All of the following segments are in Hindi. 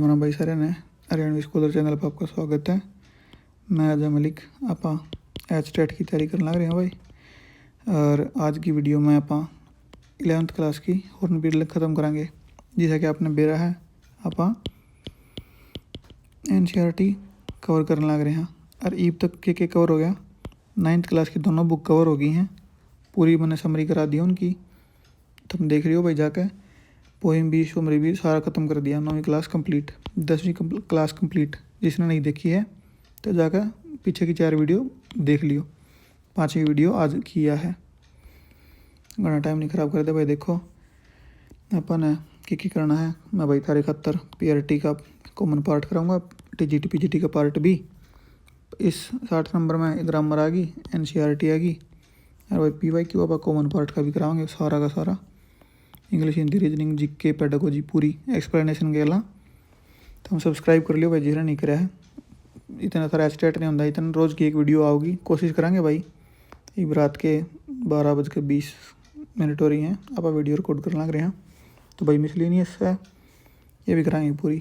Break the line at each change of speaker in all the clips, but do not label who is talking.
मेरा भाई सारे ने हरियाणवी स्कॉलर चैनल पर आपका स्वागत है। मैं अजय मलिक आप एच टेट की तैयारी करने लग रहे हैं भाई। और आज की वीडियो में आप 11th क्लास की हॉर्नबिल ख़त्म करांगे। जैसा कि आपने बेरा है आप NCERT कवर करने लग रहे हैं। और ईब तक के कवर हो गया। 9th क्लास की दोनों बुक कवर हो गई हैं। पूरी मैंने समरी करा दी उनकी, तुम देख रही हो भाई जाके। पोइम भी समरी भी सारा ख़त्म कर दिया। 9वीं क्लास कंप्लीट, 10वीं क्लास कंप्लीट। जिसने नहीं देखी है तो जाकर पीछे की 4 वीडियो देख लियो। 5वीं वीडियो आज किया है। घना टाइम नहीं ख़राब कर दे भाई। देखो अपन की करना है। मैं भाई तारीख 71 PRT का कॉमन पार्ट कराऊंगा। TGT PGT का पार्ट भी। इस 60 नंबर में ग्रामर आ गई, NCERT आ गई। और भाई PYQ अब कॉमन पार्ट का भी कराएंगे सारा का सारा। English, Hindi, reasoning, GK, pedagogy पूरी एक्सप्लेनेशन के अला। तो हम सब्सक्राइब कर लियो भाई जिसने नहीं करा है। इतना सारा स्टेट नहीं होता, इतना रोज़ की एक वीडियो आओगी। कोशिश करेंगे भाई। एक रात के 12:20 हो रही हैं, आप वीडियो रिकॉर्ड करने लग रहे हैं। तो भाई मिसलिनियस है ये भी कराएंगे पूरी,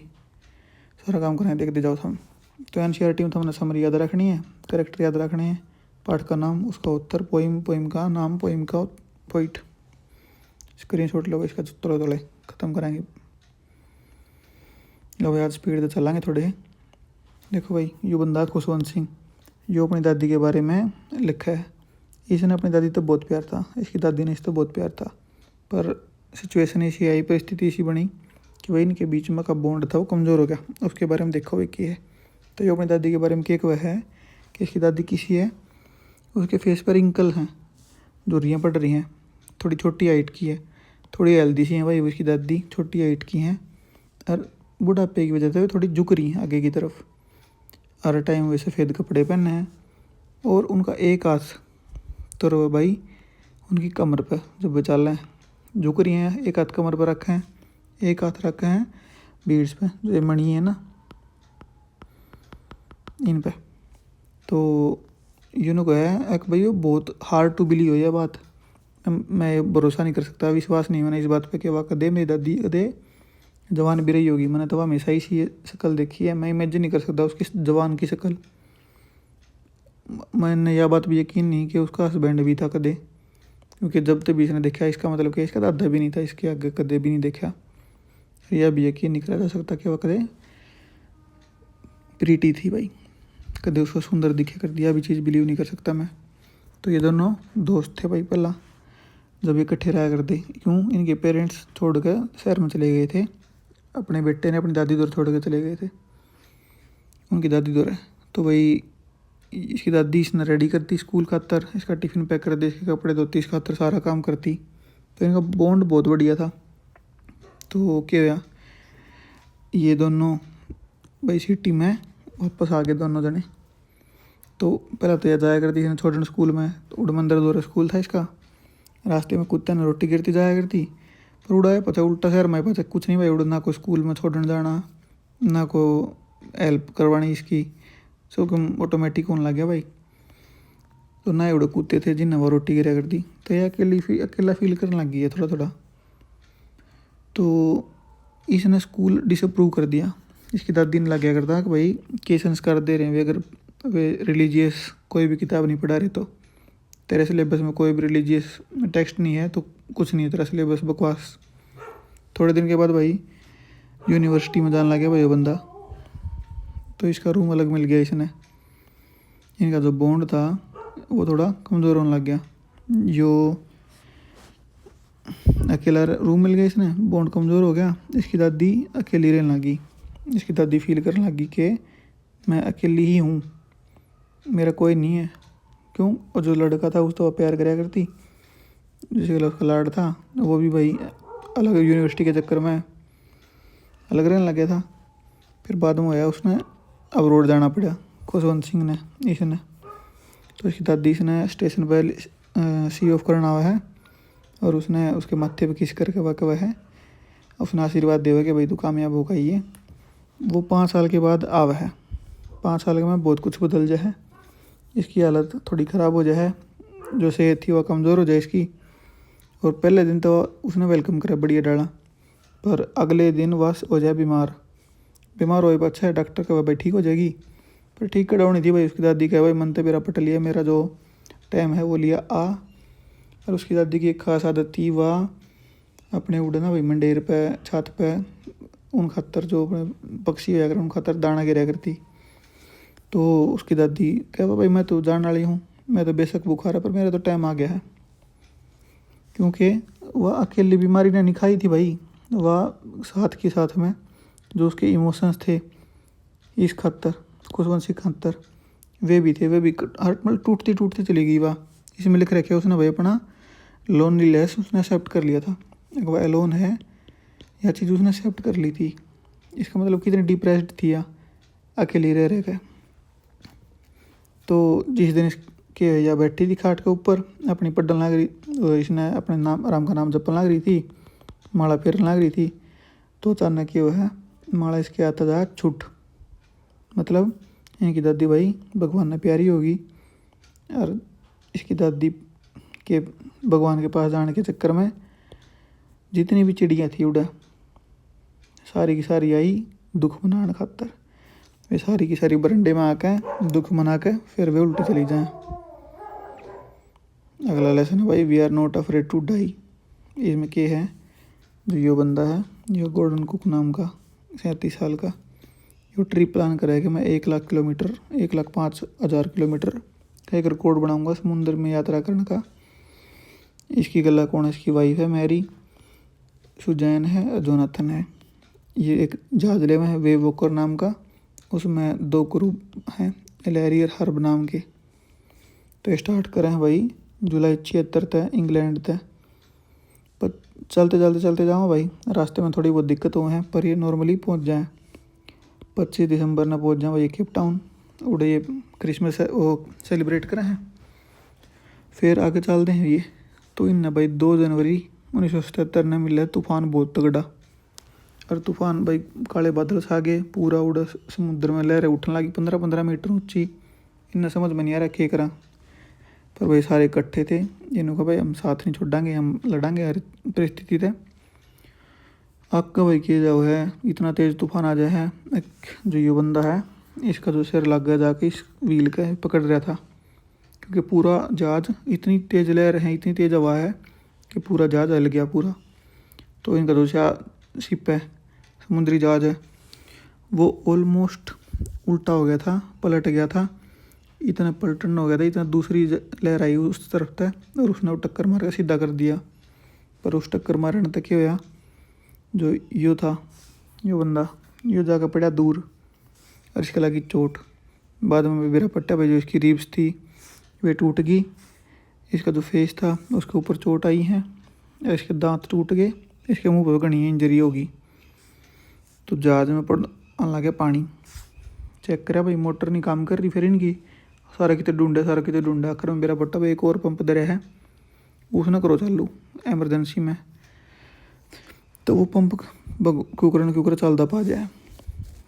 सारा काम कराएंगे। देखते जाओ हम। तो NCERT में तो हमने समरी याद रखनी है, करेक्टर याद रखने हैं, पाठ का नाम, उसका उत्तर, पोइम का नाम, पोइम का पॉइंट। स्क्रीनशॉट लो इसका, थोड़े ख़त्म कराएंगे। लो भाई आज स्पीड से चलाएंगे थोड़े। देखो भाई यो बंदा खुशवंत सिंह, जो अपनी दादी के बारे में लिखा है। इसने अपनी दादी तो बहुत प्यार था, इसकी दादी ने इस तो बहुत प्यार था, पर सिचुएशन ऐसी आई, परिस्थिति ऐसी बनी कि भाई इनके बीच में का बॉन्ड था वो कमज़ोर हो गया। उसके बारे में देखो भाई क्या है। तो ये अपनी दादी के बारे में क्या वह है कि इसकी दादी किसी है, उसके फेस पर रिंकल हैं, झुर्रियाँ पड़ रही हैं, थोड़ी छोटी हाइट की है, थोड़ी हेल्दी सी हैं भाई। उसकी दादी छोटी हाइट की हैं और बुढ़ापे की वजह से वो थोड़ी झुक रही हैं आगे की तरफ। हर टाइम वे सफ़ेद कपड़े पहने हैं और उनका एक हाथ तो भाई उनकी कमर पर जब वे चल रहे हैं झुक रही हैं। एक हाथ कमर पर रखे हैं, एक हाथ रखे हैं बीड्स पे, जो मणि है ना इन पे। तो यूनो को है एक भाई वो बहुत हार्ड टू बिलीव है ये बात। मैं भरोसा नहीं कर सकता, विश्वास नहीं होना इस बात पे कि वाह कदे मेरी दादी कदे जवान भी रही होगी। मैंने तो हमेशा ही सी शक्ल देखी है, मैं इमेजिन नहीं कर सकता उसकी जवान की शक्ल। मैंने यह बात भी यकीन नहीं कि उसका हस्बैंड भी था कदे, क्योंकि जब तक भी इसने देखा इसका मतलब कि इसका दादा भी नहीं था, इसके आगे कदे भी नहीं देखा। यह भी यकीन नहीं करा जा सकता कि वह कदे प्रीति थी भाई, कदे उसको सुंदर दिखे कर दिया भी चीज़ बिलीव नहीं कर सकता मैं। तो ये दोनों दोस्त थे भाई पहला, जब इकट्ठे रहा करते। क्यों इनके पेरेंट्स छोड़ कर शहर में चले गए थे, अपने बेटे ने अपनी दादी दौर छोड़ कर चले गए थे, उनकी दादी दौर है। तो भाई इसकी दादी इसने रेडी करती स्कूल खातर, इसका टिफ़िन पैक कर दे, इसके कपड़े धोती, इसका खातर सारा काम करती। तो इनका बॉन्ड बहुत बढ़िया था। तो क्या हुआ, ये दोनों भाई सिटी में वापस आ गए दोनों जने। तो पहला तो यह जाया करती इसने छोटे स्कूल में, तो उड़मंदर दौरे स्कूल था इसका। रास्ते में कुत्ते ने रोटी गिरती जाया करती, पर उड़ाया पता उल्टा शहर में पता कुछ नहीं भाई। उड़ ना को स्कूल में छोड़ने जाना, ना को हेल्प करवानी इसकी, सब ऑटोमेटिक होने लग गया भाई। तो ना उड़े कुत्ते थे जिन्हें वो रोटी गिरा करती। तो यह अकेला फील करने लग गई है थोड़ा थोड़ा। तो इसने स्कूल डिसअप्रूव कर दिया। इसकी दादी ने लग गया करता कि भाई के संस्कार दे रहे हैं वे, अगर वे रिलीजियस कोई भी किताब नहीं पढ़ा रहे तो तेरे सिलेबस में कोई भी रिलीजियस टेक्स्ट नहीं है तो कुछ नहीं है तेरा सिलेबस, बकवास। थोड़े दिन के बाद भाई यूनिवर्सिटी में जाने लगे भाई ये बंदा। तो इसका रूम अलग मिल गया इसने। इनका जो बॉन्ड था वो थोड़ा कमज़ोर होने लग गया। जो अकेला रूम मिल गया इसने, बॉन्ड कमज़ोर हो गया। इसकी दादी अकेली रहने लगी। इसकी दादी फील करने लगी कि मैं अकेली ही हूँ, मेरा कोई नहीं है। क्यों, और जो लड़का था उस तो प्यार कराया करती, जिसके उसका लाड था, वो भी भाई अलग यूनिवर्सिटी के चक्कर में अलग रहने लग गया था। फिर बाद में होया उसने अब रोड जाना पड़ा खुशवंत सिंह ने इसने। तो इसकी दादी इसने स्टेशन पर सी ऑफ करना हुआ है और उसने उसके माथे पे किस करके वह है उसने आशीर्वाद देवा कि भाई तू कामयाब होगा। ये वो 5 साल के बाद आवा है। 5 साल में बहुत कुछ बदल जाए, इसकी हालत थोड़ी ख़राब हो जाए, जो सेहत थी वह कमज़ोर हो जाए इसकी। और पहले दिन तो उसने वेलकम करा बढ़िया डाला, पर अगले दिन वह हो जाए बीमार। बीमार हो अच्छा है, डॉक्टर कहा भाई ठीक हो जाएगी, पर ठीक कटानी थी भाई। उसकी दादी कहे भाई मन तो मेरा पट लिया, मेरा जो टाइम है वो लिया आ। और उसकी दादी की एक खास आदत थी, वह अपने उड़ना भाई मंडेर पे छत पे उन खातर जो अपने पक्षी होया कर उन खातर दाना गिरा करती। तो उसकी दादी कह भाई मैं तो जाने वाली हूँ, मैं तो बेशक बुखार है पर मेरा तो टाइम आ गया है। क्योंकि वह अकेली बीमारी ने नहीं खाई थी भाई, वह साथ के साथ में जो उसके इमोशंस थे इस खातर खुशवंशी खातर वे भी थे, वे भी हर मतलब टूटती टूटती चली गई। वाह इसमें लिख रखे उसने भाई अपना लोनलीनेस उसने एक्सेप्ट कर लिया था। वह एलोन है यह चीज़ उसने एक्सेप्ट कर ली थी। इसका मतलब कितनी डिप्रेस्ड थी या अकेली रह के। तो जिस दिन इसके या बैठी थी खाट के ऊपर अपनी पढ़ने लग रही, इसने अपने नाम राम का नाम जपने लग रही थी, माला फेरने लग रही थी, तो अचानक ये है माला इसके आता था छुट। मतलब इनकी दादी भाई भगवान ने प्यारी होगी और इसकी दादी के भगवान के पास जाने के चक्कर में जितनी भी चिड़ियाँ थी उड़ा सारी की सारी आई दुख मनाने खातर। वे सारी की सारी बरंडे में आकर दुख मना के फिर वे उल्टी चली जाएं। अगला लेसन है भाई we are not afraid to die. इसमें क्या है, जो यो बंदा है यो गॉर्डन कुक नाम का 37 साल का, यो ट्रिप प्लान करा है कि मैं 1,00,000 किलोमीटर 1,05,000 किलोमीटर का एक रिकॉर्ड बनाऊंगा समुद्र में यात्रा करने का। इसकी गला कौन है, इसकी वाइफ है मैरी, सुजैन है और जोनाथन है। ये एक जहाजले में है वे वोकर नाम का, उसमें 2 क्रू हैं एलैरी और हर्ब नाम के। तो स्टार्ट करें हैं भाई जुलाई 76 तक इंग्लैंड तक। पर चलते जाओ भाई, रास्ते में थोड़ी बहुत दिक्कत हुई है पर ये नॉर्मली पहुंच जाए। 25 दिसंबर न पहुंच जाए भाई केप टाउन, उड़े ये क्रिसमस है वो सेलिब्रेट करें हैं। फिर आगे चलते हैं ये। तो इन भाई 2 जनवरी 1977 ने मिला तूफान बहुत तगड़ा। और तूफान भाई काले बादल छा गए, पूरा उड़ा समुद्र में लहरें उठने लगी 15-15 मीटर ऊंची। इन्हें समझ में नहीं आ रहा क्या करा, पर भाई सारे इकट्ठे थे। इन्होंने कहा भाई हम साथ नहीं छोड़ेंगे, हम लड़ेंगे हर परिस्थिति से। आपका भाई किया जाओ है इतना तेज़ तूफान आ जाए है, एक जो ये बंदा है इसका जो सिर लग गया जाके इस व्हील के पकड़ रहा था, क्योंकि पूरा जहाज इतनी तेज़ लहर है इतनी तेज़ हवा है कि पूरा जहाज हिल गया पूरा। तो इनका जो शिप है समुद्री जहाज है वो ऑलमोस्ट उल्टा हो गया था, पलट गया था। इतना पलटन हो गया था, इतना दूसरी लहर आई उस तरफ तक और उसने वो टक्कर मार के सीधा कर दिया। पर उस टक्कर मारने तक क्या होया, जो यो था यो बंदा यो जाकर पड़ा दूर और इसके लगी चोट। बाद में मेरा पट्टा भाई जो इसकी रिब्स थी वे टूट गई, इसका जो फेस था उसके ऊपर चोट आई है और इसके दांत टूट गए, इसके मुंह पर घनी इंजरी होगी। तो जहाज में पड़ आने लगे पानी, चेक करा भाई मोटर नहीं काम कर रही, फिर इनकी सारा कितने ढूंढे आखिर में मेरा पट्टा भाई एक और पंप दे रहा है उसने करो चालू एमरजेंसी में। तो वो पंप कुकर चलता पा जाए।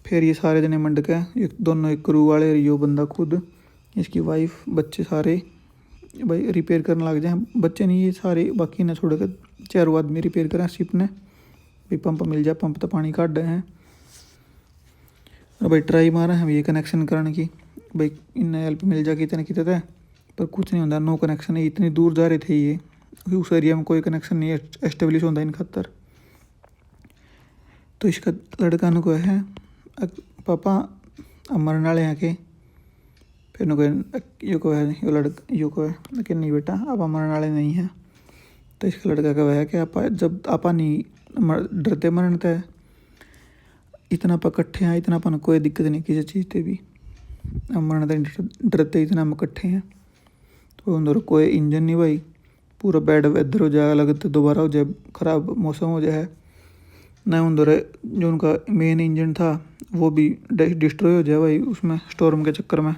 फिर ये सारे जने मंड के एक दोनों एक क्रू वाले यो बंदा खुद इसकी वाइफ बच्चे सारे भाई रिपेयर करने लग जाए। बच्चे नहीं ये सारे बाकी ने छोड़ कर 4 आदमी रिपेयर करें शिप ने भाई पंप मिल जाए, पंप तो पानी काट रहे हैं। और भाई ट्राई मारा हम ये कनेक्शन करने की भाई इन हेल्प मिल जाए कितने कितने पर कुछ नहीं होता, नो कनेक्शन है। इतनी दूर जा रहे थे ये, उस एरिया में कोई कनेक्शन नहीं एस्टेब्लिश होता इन खातर। तो इसका लड़का ने को है पापा अब मरने वाले हैं के, फिर नो यो को है यो लड़का यो को है लेकिन नहीं बेटा आप मरने वाले नहीं हैं। तो इसका लड़का का है कि आप जब आपा नहीं डरते मरने तय इतना आप इकट्ठे हैं, इतना अपन कोई दिक्कत नहीं किसी चीज़ से भी, अब मरने तक डरते इतना हम इकट्ठे हैं। तो अंदर कोई इंजन नहीं भाई, पूरा बैड वेदर हो जाए लगता दोबारा हो जाए ख़राब मौसम हो जाए ना, अंदर जो उनका मेन इंजन था वो भी डिस्ट्रॉय हो जाए भाई उसमें स्टॉर्म के चक्कर में।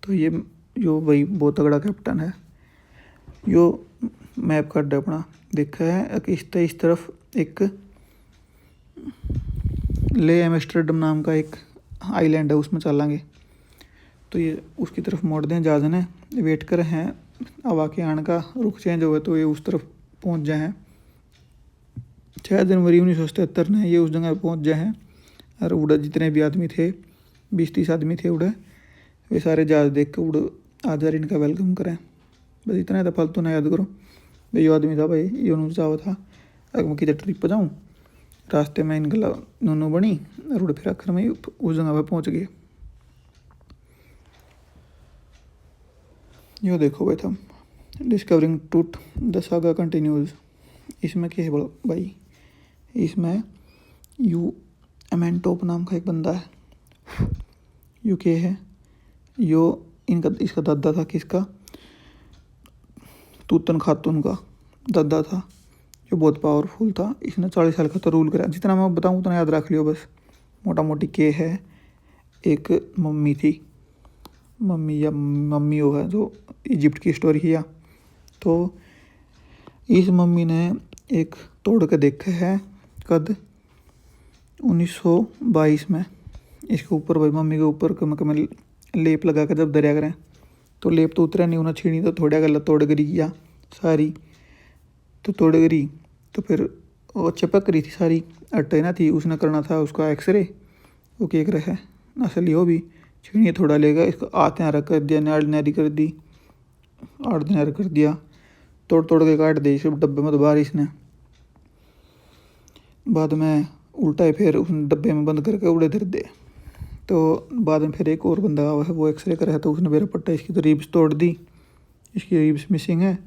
तो ये यो भाई बहुत तगड़ा कैप्टन है। यो मैप काट अपना देखा है कि इस तरफ एक ले एम्स्टर्डम नाम का एक आइलैंड है उसमें चलेंगे। तो ये उसकी तरफ मोड़ दें जहाज ने, वेट कर हैं हवा के आने का रुख चेंज हुआ तो ये उस तरफ पहुंच जाए हैं। 6 जनवरी 1977 ने ये उस जगह पहुंच जाए हैं और उड़ा जितने भी आदमी थे 20-30 आदमी थे उड़े, वे सारे जहाज देख के उड़ आज यार इनका वेलकम करें। बस इतना था, फालतू ना याद करो भाई। यो आदमी था भाई, ये उन्होंने चाहो था अगर मैं किधर ट्रिप पर जाऊँ, रास्ते में इन गला नूनू बनी और उड़ फिर आखिर में उस जगह पर पहुँच गए। यो देखो भाई तुम, discovering truth the saga continues. इसमें क्या है भाई, इसमें यू एमेंटोप नाम का एक बंदा है। यू के है यो, इनका इसका दादा था किसका, तूतन खातून का दादा था, जो बहुत पावरफुल था। इसने 40 साल का तो रूल करा। जितना मैं बताऊँ उतना याद रख लियो बस। मोटा मोटी के है, एक मम्मी थी, मम्मी या मम्मी वो है जो इजिप्ट की स्टोरी है। तो इस मम्मी ने एक तोड़ के देखा है कद 1922 में। इसके ऊपर भाई मम्मी के ऊपर कम लेप लगा कर जब दरिया करें तो लेप तो उतरा नहीं, उन्हें छीनी तो थोड़ा गला तोड़ गरी किया सारी, तो तोड़ गरी तो फिर वो चिपक रही थी सारी, अट्टे ना थी। उसने करना था उसका एक्सरे, वो केक रहा है असली हो भी छीनी थोड़ा लेगा, इसको आते रख कर दिया, नारी कर दी, 8 दिन कर दिया, तोड़ तोड़ के काट दे सब डब्बे में। दोबारा इसने बाद में उल्टा ही फिर उस डब्बे में बंद करके उड़े धर दे। तो बाद में फिर एक और बंदा हुआ है, वो एक्सरे करा है, तो उसने मेरा पट्टा इसकी तो रिब्स तोड़ दी, इसकी रिब्स मिसिंग है,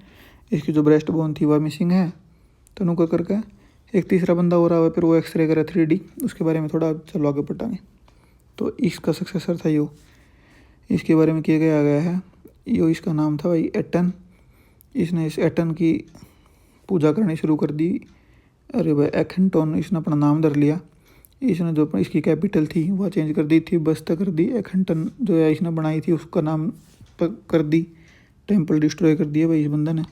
इसकी जो ब्रेस्ट बोन थी वह मिसिंग है। तो नुका करके एक तीसरा बंदा हो रहा है, फिर वो एक्सरे करा 3D, उसके बारे में थोड़ा चलो आगे पटाएंगे। तो इसका सक्सेसर था यो, इसके बारे में किया गया है यो। इसका नाम था भाई एटन। इसने इस एटन की पूजा करनी शुरू कर दी। अरे भाई एखनटोन इसने अपना नाम धर लिया। इसने जो इसकी कैपिटल थी वह चेंज कर दी थी, बस्ता कर दी। एखनटन जो है इसने बनाई थी उसका नाम कर दी, टेम्पल डिस्ट्रॉय कर दिया भाई इस बंदे ने।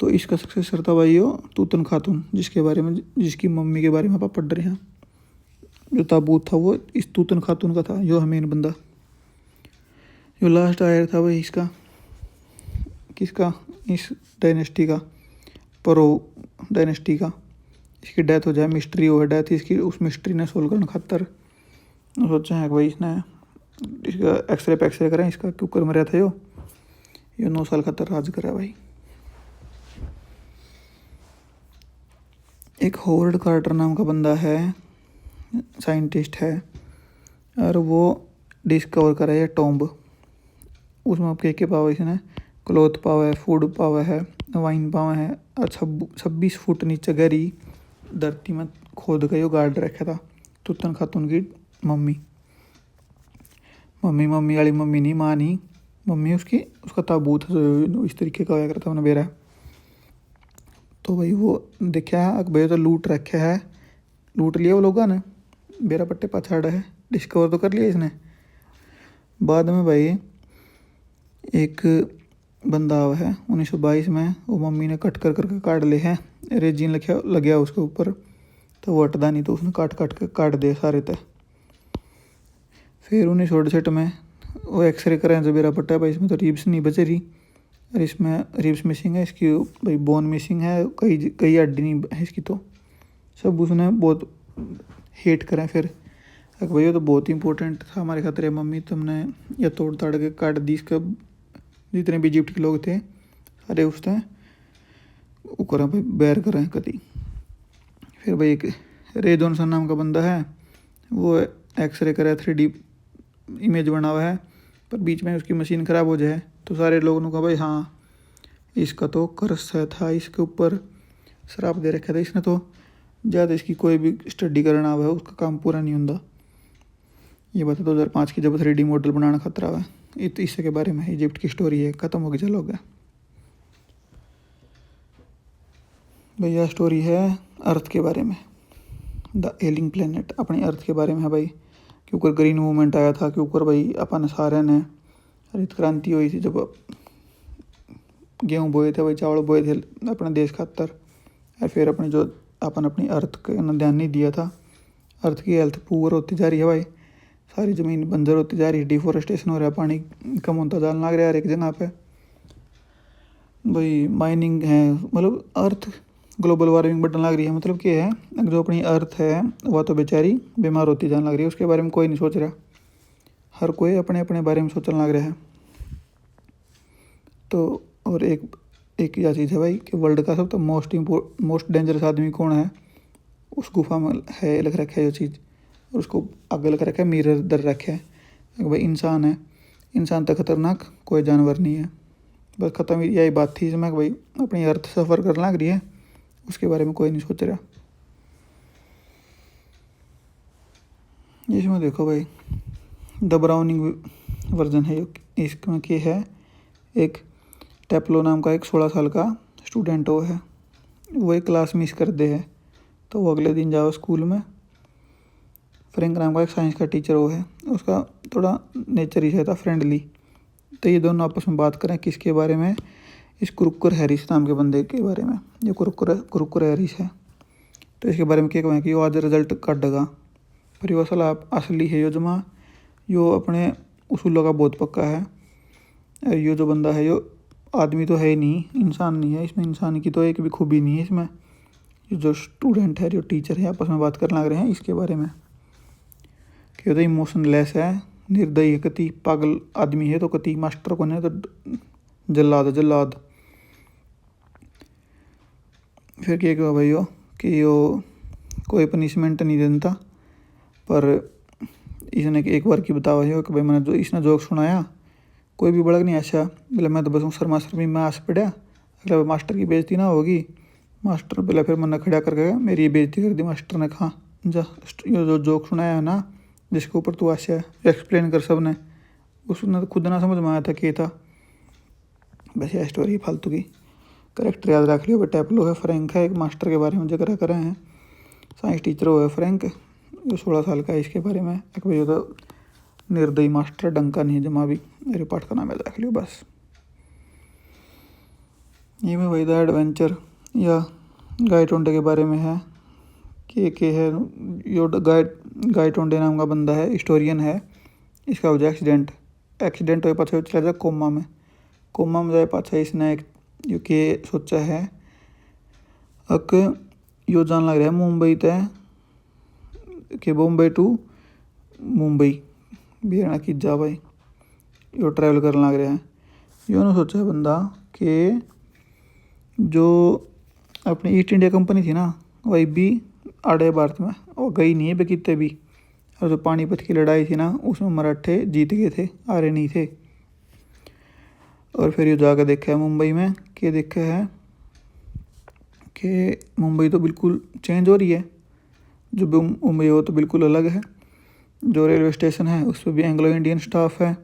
तो इसका सक्सेसर था भाई यो तूतन खातून, जिसकी मम्मी के बारे में आप पढ़ रहे हैं। जो ताबूत था वो इस तूतन खातून का था, जो मेन बंदा। जो लास्ट आयर था भाई इसका, किसका, इस डायनेस्टी का, परो डायनेस्टी का। इसकी डेथ हो जाए, मिस्ट्री हो डेथ इसकी, उस मिस्ट्री ने सोल्व करने खातर सोचा है भाई इसने इसका एक्सरे पे एक्सरे करें इसका क्यों कर मरा था यो 9 साल खातर राज करा भाई। एक होवर्ड कार्टर नाम का बंदा है, साइंटिस्ट है, और वो डिस्कवर करा है टॉम्ब। उसमें क्या पावा इसने, क्लॉथ पावा है, फूड पावा है, वाइन पावा है, और 26 फुट नीचे गहरी धरती में खोद के यो गार्ड रखा था तूतन खातून की मम्मी वाली मम्मी नहीं, माँ नहीं, मम्मी उसका ताबूत है जो इस तरीके का होया करता मैंने बेरा। तो भाई वो देखा है भाई, तो लूट रखा है, लूट लिया वो लोगों ने, बेरा पट्टे पाछाड़ा है, डिस्कवर तो कर लिया इसने। बाद में भाई एक बंदा आवा है 1922 में, वो मम्मी ने कट करके काट ले है, रेजिन लग उसके ऊपर, तो वो हटदा नहीं, तो उसने काट दे सारे तय। फिर 1968 में वो एक्सरे करें जो मेरा पट्टा है भाई, इसमें तो रिब्स नहीं बचे रही, और इसमें रिब्स मिसिंग है इसकी, भाई बोन मिसिंग है, कई हड्डी नहीं है इसकी, तो सब उसने बहुत हेट करें। फिर भाई ये तो बहुत ही इंपॉर्टेंट था हमारे खातिर, मम्मी तुमने यह तोड़ ताड़ के काट दी इसका। जितने भी इजिप्ट के लोग थे सारे उसने वो करा भाई, बैर करें कभी। फिर भाई एक रे जॉनसन नाम का बंदा है, वो एक्सरे करा 3D इमेज बना हुआ है, पर बीच में उसकी मशीन ख़राब हो जाए तो सारे लोगों ने कहा भाई हाँ इसका तो कर्स था, इसके ऊपर श्राप दे रखा था इसने, तो ज़्यादा इसकी कोई भी स्टडी करना हुआ है उसका काम पूरा नहीं होता। ये बात 2005 की जब 3D मॉडल बनाना खतरा हुआ है। इससे के बारे में इजिप्ट की स्टोरी है, ख़त्म हो गई, चलो गया भैया। स्टोरी है अर्थ के बारे में, द एलिंग प्लेनेट, अपनी अर्थ के बारे में है भाई। के ऊपर ग्रीन मूवमेंट आया था, के ऊपर भाई अपन सारे ने हरित क्रांति हुई थी, जब गेहूँ बोए थे भाई, चावल बोए थे अपने देश खातर, और फिर अपनी जो अपन अपनी अर्थ का ध्यान नहीं दिया था, अर्थ की हेल्थ पुअर होती जा रही है भाई, सारी ज़मीन बंजर होती जा रही है, डिफोरेस्टेशन हो रहा है, पानी कम होता जाने लग रहा है हर एक जगह पे भाई, माइनिंग है, मतलब अर्थ ग्लोबल वार्मिंग बढ़ने लग रही है, मतलब क्या है, जो अपनी अर्थ है वह तो बेचारी बीमार होती जाने लग रही है, उसके बारे में कोई नहीं सोच रहा। हर कोई अपने अपने बारे में सोचने लग रहा है। तो और एक एक यह चीज़ है भाई कि वर्ल्ड का सब तो मोस्ट डेंजरस आदमी कौन है, उस गुफा में है लिख रखा है जो चीज़, और उसको आगे लिख रखा है, मिरर दर रखा है भाई इंसान है। इंसान तो खतरनाक कोई जानवर नहीं है। बस ख़त्म यही बात थी इसमें कि भाई अपनी अर्थ सफ़र करने लग रही है, उसके बारे में कोई नहीं सोच रहा। इसमें देखो भाई द ब्राउनिंग वर्जन है, इसमें क्या है, एक टेप्लो नाम का एक 16 साल का स्टूडेंट वो एक क्लास मिस कर दे है, तो वो अगले दिन जाओ स्कूल में। फ्रैंक नाम का एक साइंस का टीचर है, उसका थोड़ा नेचर ही था फ्रेंडली। तो ये दोनों आपस में बात करें किसके बारे में, इस कुरुक्कर हैरिस नाम के बंदे के बारे में। जो कुरुक्कर हैरिस है, तो इसके बारे में क्या कहें कि वो आज रिजल्ट काटेगा, पर यो असल आप असली है यो जमा, यो अपने उसूलों का बहुत पक्का है। और यो जो बंदा है यो आदमी तो है ही नहीं, इंसान नहीं है, इसमें इंसान की तो एक भी खूबी नहीं है इसमें। ये जो स्टूडेंट है, जो टीचर है, आपस में बात करने लग रहे हैं इसके बारे में कि तो इमोशनलेस है, निर्दयी है, कति पागल आदमी है, तो कति मास्टर को नहीं तो जल्लाद। फिर क्या कहा भाई कि यो कोई पनिशमेंट नहीं देता, पर इसने एक बार की बतावा है कि भाई मैंने जो इसने जोक सुनाया कोई भी बड़क नहीं आशा, बोले मैं तो बस शर्मा शर्मी में आस पड़ा, अगले मास्टर की बेइज्जती ना होगी। मास्टर बोला फिर मैंने खड़ा करके मेरी बेइज्जती कर दी मास्टर ने, कहा जा ये जो जोक सुनाया है ना जिसके ऊपर तू आशा है, एक्सप्लेन कर सब ने। उसने तो खुद ना समझ में आया था क्या था। बस यह स्टोरी फालतू की। करेक्टर याद रख लियो, टेप्लो है, फ्रैंक है, एक मास्टर के बारे में जिक्र कर रहे हैं, साइंस टीचर है फ्रैंक, जो 16 साल का है। इसके बारे में एक भाई तो निर्दयी मास्टर डंका नहीं जमा भी, मेरे पाठ का नाम याद रख लियो बस। ये में भाई द एडवेंचर या गाय टोंडे के बारे में है कि है यो गाय टोंडे नाम का बंदा है, हिस्टोरियन है। इसका वजह एक्सीडेंट हो पाछा चला जाए कोमा में जाए पाछा इसने एक यो के सोचा है अक यो जान लग रहा है मुंबई तय कि बॉम्बे टू मुंबई बिहाना की जा भाई, यो ट्रैवल करने लग रहा है। यो ने सोचा है बंदा कि जो अपनी ईस्ट इंडिया कंपनी थी ना, वही भी आड़े भारत में वो गई नहीं है बेकिते भी। और जो पानीपत की लड़ाई थी ना, उसमें मराठे जीत गए थे, आ रहे नहीं थे। और फिर ये जाकर देखा है मुंबई में, कि देखा है कि मुंबई तो बिल्कुल चेंज हो रही है, जो मुंबई वो तो बिल्कुल अलग है। जो रेलवे स्टेशन है उस पर भी एंग्लो इंडियन स्टाफ है।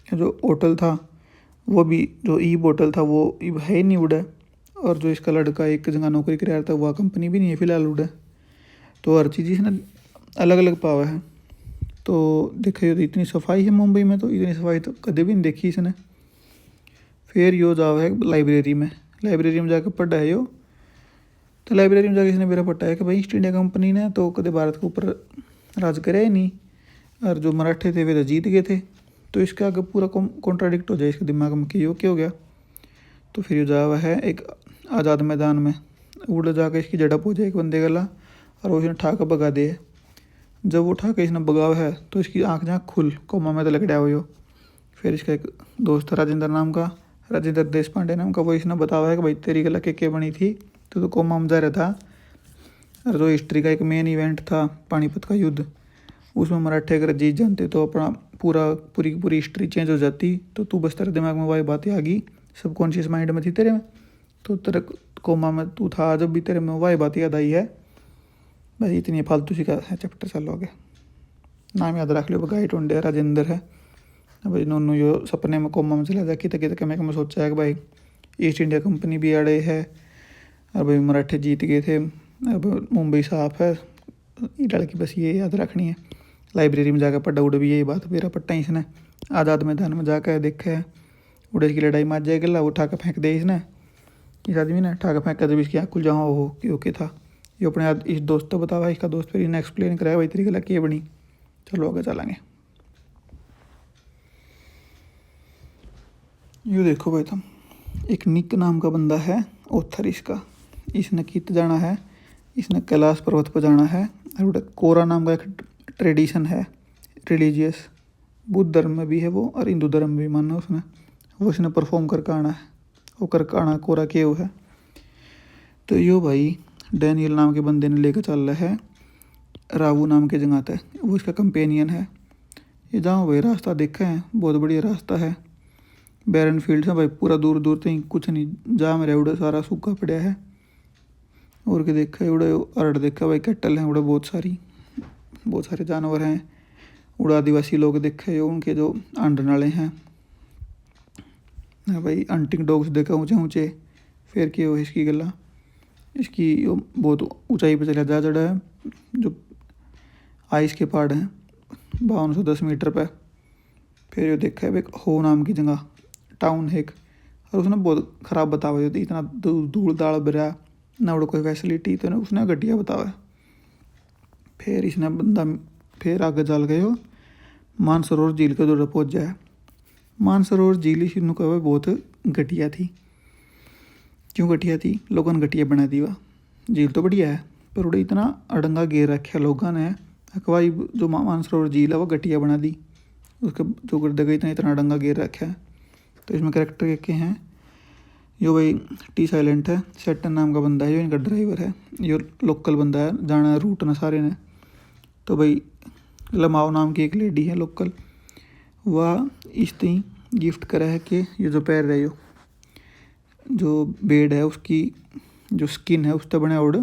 जो होटल था वो भी, जो ईब होटल था वो ईब है ही नहीं उड़ा। और जो इसका लड़का एक जगह नौकरी कर रहा था वह कंपनी भी नहीं है फिलहाल उड़ा। तो हर चीज़ इसने अलग अलग पावा है। तो देखा तो इतनी सफाई है मुंबई में, तो इतनी सफाई तो कभी भी नहीं देखी इसने। फिर यो जावा है लाइब्रेरी में जाकर पढ़ा है यो। तो लाइब्रेरी में जाकर इसने मेरा पढ़ा है कि भाई ईस्ट इंडिया कंपनी ने तो कभी भारत के ऊपर राज कराया ही नहीं, और जो मराठे थे वे तो जीत गए थे। तो इसका आगे पूरा कॉन्ट्राडिक्ट हो जाए इसके दिमाग में कि यो क्या हो गया। तो फिर यो जावा है एक आज़ाद मैदान में, उड़ जाकर इसकी झड़प हो जाए एक बंदे गला, और वो इसने ठाकर भगा दे। जब वो उठा के इसने भगावा है तो इसकी आँख जहाँ खुल कोमा में तो लग रहा हो। फिर इसका एक दोस्त राजेंद्र देश पांडे नाम का, वो इसने बतावा है कि भाई तेरी गला के बनी थी, तो कोमा में जा रहा था। और जो हिस्ट्री का एक मेन इवेंट था पानीपत का युद्ध, उसमें मराठे अगर जीत जानते तो अपना पूरी हिस्ट्री चेंज हो जाती। तो तू बस तेरे दिमाग में वही बातें आ गई, सबकॉन्शियस माइंड में थी तेरे में, तो तेरे कोमा में तू था, जब भी तेरे में वही बात याद आई है। बस इतनी फालतू सी का है चैप्टर चालू हो गया। नाम याद रख लियो, गाय टोंडे राजेंद्र है भाई। नोनू यो सपने में कोमा में चला जा कि मैं सोचा है कि भाई ईस्ट इंडिया कंपनी भी अड़े है, और भाई मराठे जीत गए थे, अब मुंबई साफ है। ये लड़की बस ये याद रखनी है। लाइब्रेरी में जाकर पढ़ा उड़ भी यही बात मेरा पट्टा इसने। आज़ाद मैदान में जाकर देखा है उड़े की लड़ाई मार जाएगा, वो उठा कर फेंक दे इसने, इस आदमी ने उठा कर फेंक कर जब इसकी आँख खुल जाओ हो कि ओके था। ये अपने इस दोस्त को बतावा, इसका दोस्त फिर इन्हें एक्सप्लेन कराया भाई तेरी गला क्या बनी। चलो आगे चलेंगे। ये देखो भाई तुम, एक निक नाम का बंदा है ऑथर इसका, इसने कित जाना है, इसने कैलाश पर्वत पर जाना है। और कोरा नाम का एक ट्रेडिशन है रिलीजियस, बुद्ध धर्म में भी है वो और हिंदू धर्म में भी माना उसने, वो इसने परफॉर्म करके आना है, वो करके आना कोरा केव है। तो यो भाई डैनियल नाम के बंदे ने लेकर चल रहा है रावू नाम के जगह तक, वो इसका कंपेनियन है। ये जाओ भाई रास्ता देखा है, बहुत बढ़िया रास्ता है, बैरन फील्ड है भाई, पूरा दूर दूर तक कुछ नहीं, जा मेरा उड़े सारा सूखा पड़ा है। और क्या देखा है उड़े अरड़ देखा भाई, कैटल हैं उड़े, बहुत सारे जानवर हैं उड़ा। आदिवासी लोग देखे जो उनके जो आंडन वाले हैं भाई, हंटिंग डॉग्स देखा ऊँचे ऊँचे। फिर क्या हो इसकी गला, इसकी यो बहुत ऊंचाई पे चला जा चढ़ा है, जो आइस के पहाड़ हैं 5210 मीटर पे। फिर ये देखा है एक हो नाम की जगह टाउन है एक, और उसने बहुत ख़राब बतावा होती, इतना धूल दाल भरा ना उड़ कोई फैसिलिटी, तो उसने घटिया बतावा। फिर इसने बंदा फिर आगे चल गए हो मानसरोवर झील के दौरे पहुँच जाए। मानसरोवर झील इस कहे बहुत घटिया थी। क्यों घटिया थी, लोगों ने घटिया बना दी। वह झील तो बढ़िया है पर उड़े इतना अड़ंगा घेर रखा लोगों ने, अखबाई जो मानसरोवर झील है वो घटिया बना दी, उसके जो गर्दगा इतना अड़ंगा घेर रखा है। तो इसमें करेक्टर के हैं यो भाई टी साइलेंट है, सेटन नाम का बंदा है, जो इनका ड्राइवर है, यो लोकल बंदा है, जाना रूट न सारे ने। तो भाई लमाओ नाम की एक लेडी है लोकल, वह इस तीन गिफ्ट करा है कि ये जो पैर रहे हो जो बेड है उसकी जो स्किन है उससे बने उड़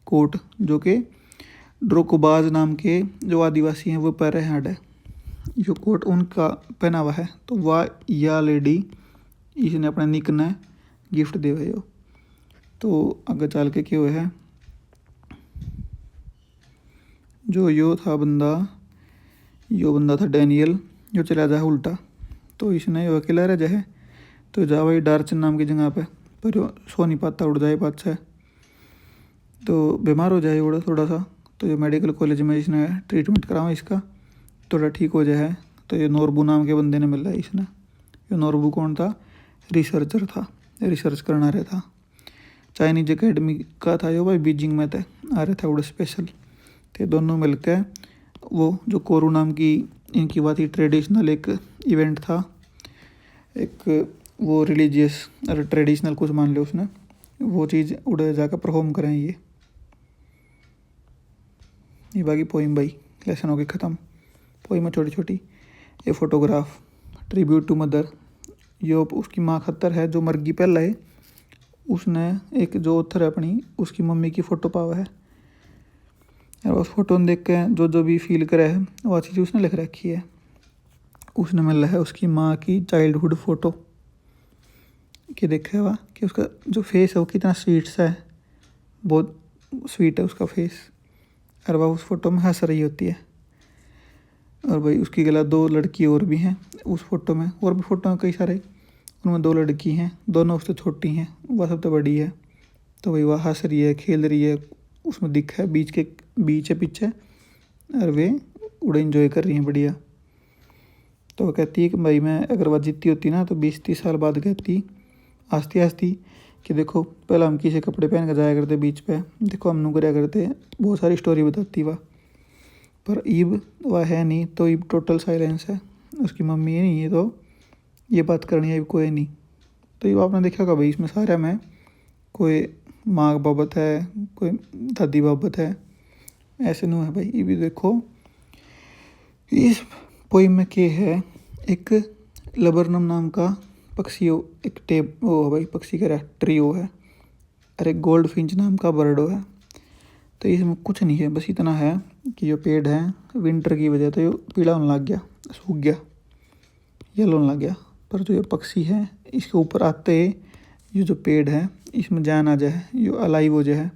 कोट, जो कि ड्रोकोबाज नाम के जो आदिवासी हैं वो पहन रहे हैं। जो कोट उनका पहना हुआ है, तो वह या लेडी इसने अपने निक ने गिफ्ट दे हुए हो। तो आगे चल के क्यों है जो यो बंदा था डैनियल, जो चला जाए उल्टा, तो इसने यो अकेला रह जाए, तो जा भाई डार्चन नाम की जगह पे, पर सो नहीं पाता, उड़ जाए पाछा है, तो बीमार हो जाए उड़ा थोड़ा सा। तो जो मेडिकल कॉलेज में इसने ट्रीटमेंट करावा इसका, थोड़ा ठीक हो जाए। तो ये नोरबू नाम के बंदे ने मिला है इसने। ये नोरबू कौन था, रिसर्चर था, रिसर्च करना रहा था, चाइनीज एकेडमी का था, यो भाई बीजिंग में थे आ रहा था उड़ा स्पेशल। तो दोनों मिलकर वो जो कोरू नाम की इनकी बात ही ट्रेडिशनल एक इवेंट था, एक वो रिलीजियस और ट्रेडिशनल कुछ मान लो उसने, वो चीज़ उड़े जाकर परफॉर्म करें। ये बाकी पोइम भाई लेसन हो गई ख़त्म। पोइम में छोटी छोटी ये फोटोग्राफ ट्रिब्यूट टू मदर, यो उसकी माँ खतर है जो मर गई पहला है, उसने एक जो ऑथर है अपनी उसकी मम्मी की फ़ोटो पावा है, और उस फोटो में देख के जो भी फील करे है वो चीज़ उसने लिख रखी है। उसने मिला है उसकी माँ की चाइल्डहुड फ़ोटो कि देखे हुआ कि उसका जो फेस है वो कितना स्वीट सा है, बहुत स्वीट है उसका फेस, और वह उस फोटो में हंस रही होती है। और भाई उसकी गला 2 लड़की और भी हैं उस फोटो में, और भी फोटो में कई सारे, उनमें 2 लड़की हैं, दोनों उससे छोटी हैं, वह सबसे बड़ी है। तो भाई वह हंस रही है, खेल रही है, उसमें दिखा है बीच है पीछे, और वे उड़े इंजॉय कर रही हैं बढ़िया। तो वह कहती है कि भाई मैं अगर वह जीती होती ना तो 20-30 साल बाद कहती हंसती हंसती कि देखो पहले हम किसी कपड़े पहन कर जाया करते बीच पे, देखो हम कराया करते, बहुत सारी स्टोरी बताती वह। पर ईब वह है नहीं, तो ईब टोटल साइलेंस है, उसकी मम्मी है नहीं है, तो ये बात करनी है कोई नहीं। तो ये आपने देखा होगा भाई इसमें सारा में कोई माँ बाबत है, कोई दादी बाबत है, ऐसे नहीं है भाई। ये भी देखो इस पोइम में क्या है, एक लबरनम नाम का पक्षी हो, एक टेप वो भाई पक्षी का ट्रियो है, और एक गोल्ड फिंच नाम का बर्डो है। तो इसमें कुछ नहीं है, बस इतना है कि जो पेड़ है विंटर की वजह तो ये पीला होने लग गया, सूख गया, येलो होने लग गया। पर जो ये पक्षी है इसके ऊपर आते ये जो पेड़ है इसमें जान आ जाए, ये अलाइव हो जाए,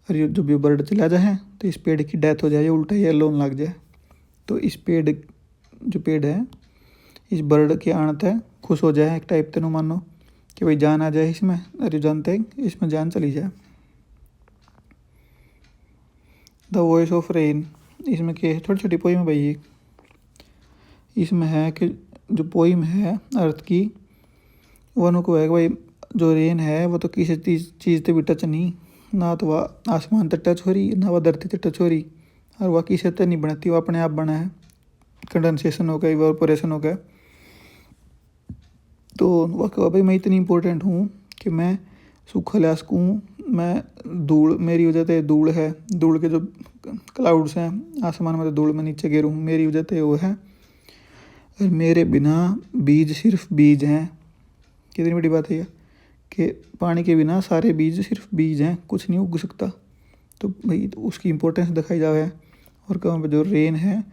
और ये जब ये बर्ड चला जाए तो इस पेड़ की डेथ हो जाए, उल्टा येलो होने लग जाए। तो इस पेड़ जो पेड़ है इस बर्ड के आने है खुश हो जाए, एक टाइप तेनों मानो कि भाई जान आ जाए इसमें, अरे जानते इसमें जान चली जाए। द वॉइस ऑफ रेन, इसमें क्या है, छोटी छोटी पोइम है भाई। इसमें है कि जो पोइम है अर्थ की, वन को है कि भाई जो रेन है वो तो किसी चीज़ पे भी टच नहीं, ना तो वह आसमान तक टच हो रही, ना वह धरती तक टच हो रही, और वह किसी तक नहीं बनती, वो अपने आप बना है, कंडेंसेशन हो गया, इवापोरेशन हो गया। तो वह कहा भाई मैं इतनी इंपॉर्टेंट हूँ कि मैं सूखा ला सकूँ, मैं धूल, मेरी वजह से धूल है, धूल के जो क्लाउड्स हैं आसमान में, तो धूल में नीचे गिरूँ, मेरी वजह से वो है, और मेरे बिना बीज सिर्फ बीज हैं। कितनी बड़ी बात है ये कि पानी के बिना सारे बीज सिर्फ बीज हैं, कुछ नहीं उग सकता। तो भाई तो उसकी इम्पोर्टेंस दिखाई जावे है। और कहाँ पे जो रेन है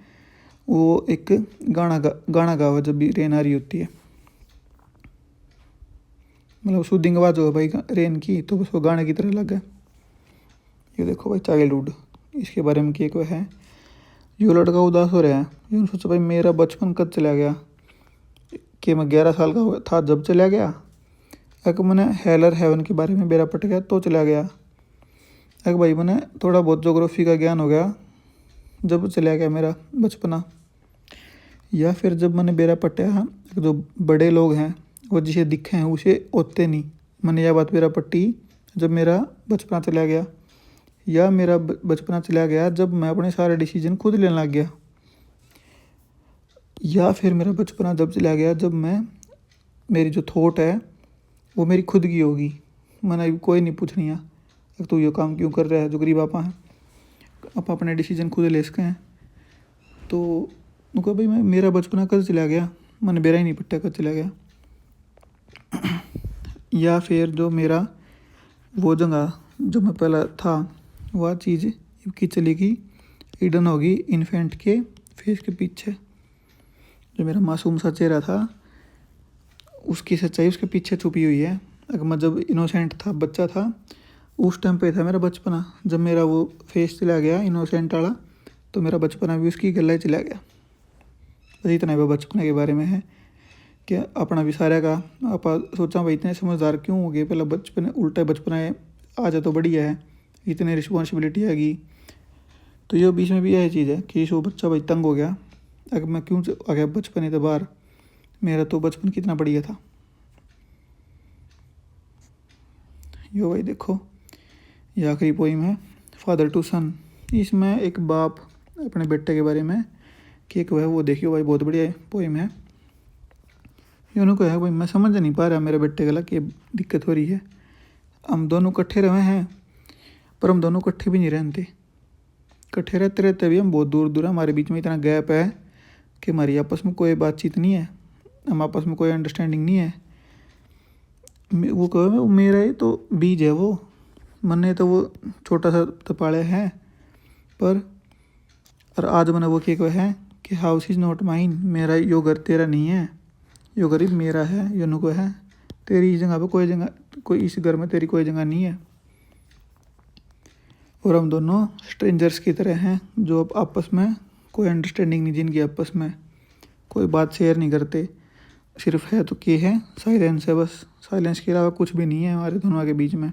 वो एक गाना गावा जब भी रेन आ रही होती है, मतलब सूदिंग आवाज़ हो भाई रेन की, तो बस वो गाने की तरह लगा। ये देखो भाई चाइल्डहुड, इसके बारे में कि कोई है, यो लड़का उदास हो रहा है, यूँ सोचा भाई मेरा बचपन कब चला गया, कि मैं 11 साल का था जब चला गया, अगर मैंने हेलर हेवन के बारे में बेरा पट गया तो चला गया, अगर भाई मैंने थोड़ा बहुत ज्योग्राफी का ज्ञान हो गया जब चला गया मेरा बचपना, या फिर जब मैंने बेरा पटा जो बड़े लोग हैं वो जिसे दिखे हैं उसे होते नहीं, मैंने यह बात बेरा पट्टी जब मेरा बचपना चला गया, या मेरा बचपना चला गया जब मैं अपने सारे डिसीजन खुद लेने लग गया, या फिर मेरा बचपना जब चला गया जब मैं, मेरी जो थॉट है वो मेरी खुद की होगी, मैंने अभी कोई नहीं पूछनी है तू ये काम क्यों कर रहा है, जो गरीब आपा हैं आप अपने डिसीजन खुद ले सके हैं। तो उनको भाई मैं, मेरा बचपना कब चला गया, मैंने बेरा ही नहीं पट्टा कब चला गया। या फिर जो मेरा वो जगह जो मैं पहला था वह चीज़ की चली गई हिडन होगी इन्फेंट के फेस के पीछे, जो मेरा मासूम सा चेहरा था उसकी सच्चाई उसके पीछे छुपी हुई है। अगर मैं जब इनोसेंट था, बच्चा था, उस टाइम पे था मेरा बचपना, जब मेरा वो फेस चला गया इनोसेंट वाला तो मेरा बचपना भी उसकी गला चला गया। बस इतना भी बचपने के बारे में है कि अपना भी सारा का आप सोचा भाई इतने समझदार क्यों हो गए, पहले बचपन उल्टा बचपना है आ जा तो बढ़िया है, इतनी रिस्पॉन्सिबिलिटी आएगी। तो ये बीच में भी यही चीज़ है कि वो बच्चा भाई तंग हो गया, अगर मैं क्यों आ गया बचपन तो बाहर, मेरा तो बचपन कितना बढ़िया था। यो भाई देखो ये आखिरी पोइम है फादर टू सन, इसमें एक बाप अपने बेटे के बारे में कि एक है वो देखियो भाई बहुत बढ़िया पोइम है। यूँ को है भाई मैं समझ नहीं पा रहा मेरे बेटे गला कि दिक्कत हो रही है, हम दोनों इकट्ठे रहे हैं पर हम दोनों इकट्ठे भी नहीं रहते, इकट्ठे रहते रहते भी हम बहुत दूर दूर हैं, हमारे बीच में इतना गैप है कि हमारी आपस में कोई बातचीत नहीं है, हम आपस में कोई अंडरस्टैंडिंग नहीं है। वो कहो मेरा ही तो बीज है वो, मैंने तो वो छोटा सा तपाड़े है, पर और आज मैंने वो क्या है कि हाउस इज़ नॉट माइन, मेरा यो घर तेरा नहीं है, यो गरीब मेरा है, यो नुको है, तेरी इस जगह पे कोई जगह, कोई इस घर में तेरी कोई जगह नहीं है। और हम दोनों स्ट्रेंजर्स की तरह हैं जो अब आपस में कोई अंडरस्टैंडिंग नहीं, जिनकी आपस में कोई बात शेयर नहीं करते, सिर्फ है तो क्या है, साइलेंस है, बस साइलेंस के अलावा कुछ भी नहीं है हमारे दोनों के बीच में।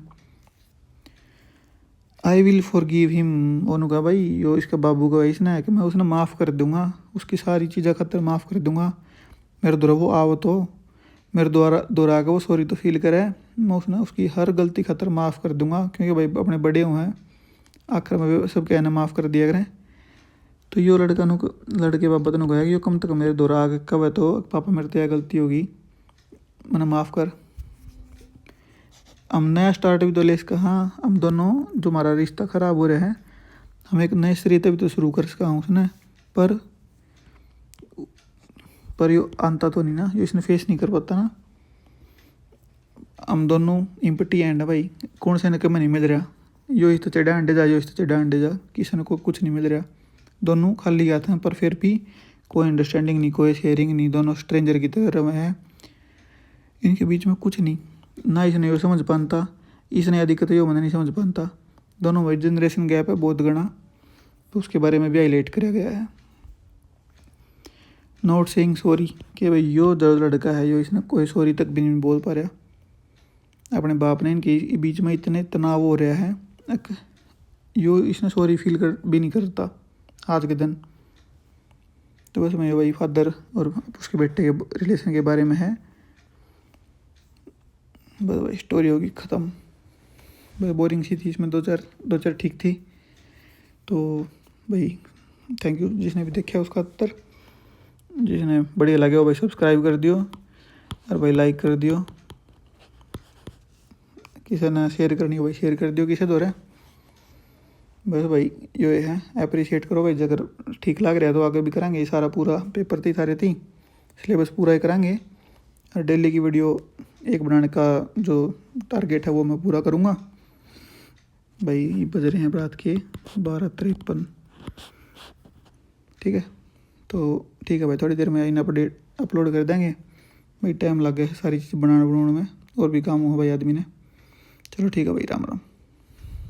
आई विल फॉरगिव हिम, उन्होंने कहा भाई यो इसका बाबू का इसने है कि मैं उसने माफ़ कर दूंगा, उसकी सारी चीज़ें खतर माफ़ कर दूंगा, मेरे द्वारा वो आओ तो मेरे द्वारा दोहरा के वो सॉरी तो फील करे, मैं उसने उसकी हर गलती खतर माफ़ कर दूंगा, क्योंकि भाई अपने बड़े हुए हैं, आखिर में सब कहना माफ़ कर दिया करें। तो यो लड़के बाबा तो कहा कि यो कम तक मेरे दोहरा के कब है तो पापा मेरे तो गलती होगी मैंने माफ़ कर। हम नया स्टार्ट भी तो ले इसका, हाँ हम दोनों जो हमारा रिश्ता ख़राब हो रहा है हम एक नए सिरे भी तो शुरू कर सका हूँ उसने, पर यो आंता तो नहीं ना, यो इसने फेस नहीं कर पाता ना। हम दोनों इम्पटी एंड है भाई, कौन से ने कम नहीं मिल रहा, यो इस तो चढ़ा अंडे जा, यो इस तो चढ़ा अंडे जा, किसी ने को कुछ नहीं मिल रहा, दोनों खाली हाथ हैं, पर फिर भी कोई अंडरस्टैंडिंग नहीं, कोई शेयरिंग नहीं, दोनों स्ट्रेंजर की तरह हैं, इनके बीच में कुछ नहीं, ना इसने यो समझ पाता, इसने यह दिक्कत है यो मैंने नहीं समझ पाता, दोनों भाई जनरेशन गैप है बहुत गणा, तो उसके बारे में भी हाईलाइट किया गया है। नॉट सेइंग सॉरी, कि भाई यो जो लड़का है यो इसने कोई सॉरी तक भी नहीं बोल पा रहा अपने बाप ने, इनके बीच में इतने तनाव हो रहा है, यो इसने सॉरी फील कर भी नहीं करता आज के दिन। तो बस मैं वही फादर और उसके बेटे के रिलेशन के बारे में है। बस भाई स्टोरी होगी ख़त्म। भाई बोरिंग सी थी, इसमें दो चार ठीक थी। तो भाई थैंक यू जिसने भी देखा उसका उत्तर। जिसने बढ़िया लगे हो भाई सब्सक्राइब कर दियो और भाई लाइक कर दियो। किसी ने शेयर करनी हो भाई शेयर कर दियो किसे दो रहा। बस भाई ये है, अप्रिशिएट करो भाई। अगर ठीक लग रहा है तो आगे भी करांगे। सारा पूरा पेपर थी सारे थी, सिलेबस पूरा ही करांगे। और डेली की वीडियो एक बनाने का जो टारगेट है वो मैं पूरा करूँगा। भाई बज रहे हैं रात के 12:53। ठीक है, तो ठीक है भाई, थोड़ी देर में इन अपडेट अपलोड कर देंगे। भाई टाइम लग गया है सारी चीज़ बनाने में, और भी काम हुआ भाई आदमी ने। चलो ठीक है भाई, राम राम।